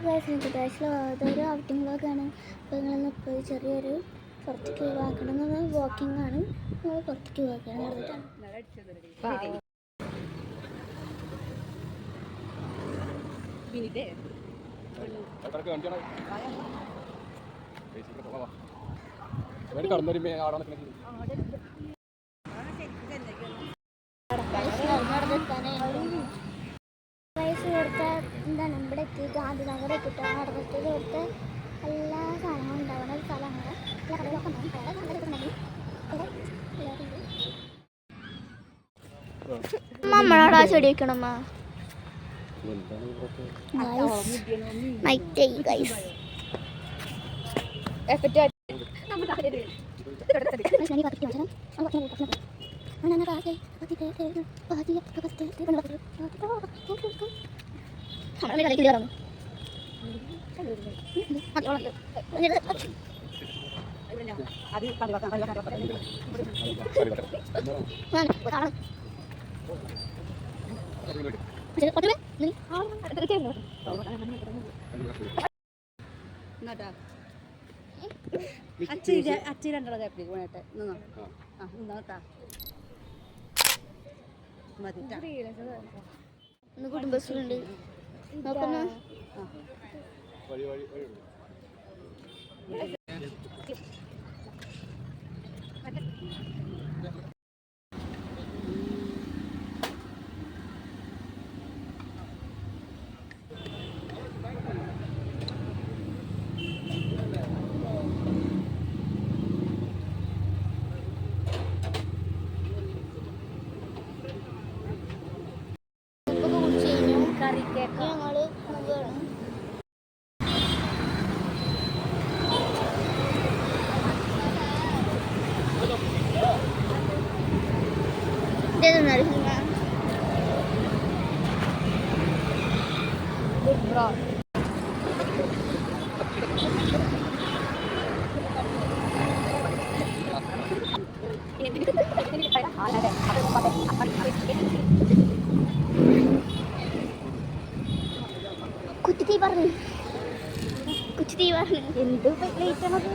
അതൊരു ഔട്ടിംഗ് വ്ളോഗാണ്. അപ്പോൾ നിങ്ങളിപ്പോൾ ചെറിയൊരു പുറത്തേക്ക് ഒഴിവാക്കണമെന്നത് വാക്കിംഗ് ആണ്. നമ്മൾ പുറത്തേക്ക് ഒഴിവാക്കുകയാണ് നടന്നിട്ടാണ്. വയസ്സ് കൊടുത്ത എന്താണ് ഇവിടെ എത്തി ഗാന്ധിനഗർ എത്തിയിട്ട് നടന്നിട്ട് കൊടുത്ത എല്ലാ സാധനങ്ങളും ഉണ്ടാവുന്ന ഒരു സ്ഥലമാണ്. എല്ലാ കടകളൊക്കെ നമ്മളോട് ആ ചെടി വെക്കണമ്മ. അച്ഛൻ രണ്ടോളം കാപ്പി പോണട്ടെ ഇന്ന് കുടുംബശ്രീയുണ്ട് നോക്കുന്ന ഞങ്ങള് കുത്തി പറഞ്ഞു എന്ത് ലേറ്റാണത്.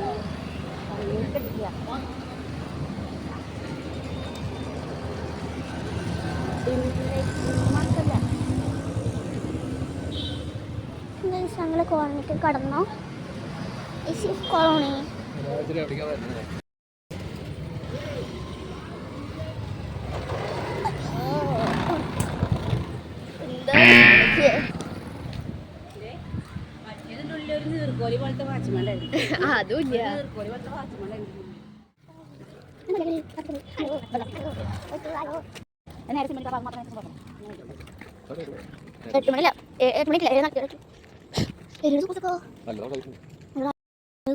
ഞങ്ങള് കോളനിക്ക് കടന്നോ കോളനി അതുമില്ല. 8 മണിയില്ല 8 മണിക്കില്ല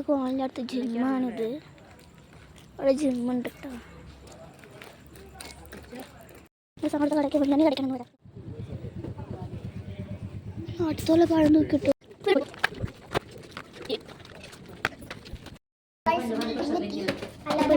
കോളനിൻ്റെ അടുത്ത് ജിമ്മാണിത്. അവിടെ ജിമ്മുണ്ട് കേട്ടോ. സമയത്ത് കടയ്ക്ക് തന്നെ കടിക്കണം എന്ന് പറയാം. അടുത്തുള്ള പഴം നോക്കിയിട്ട് അല്ലാതെ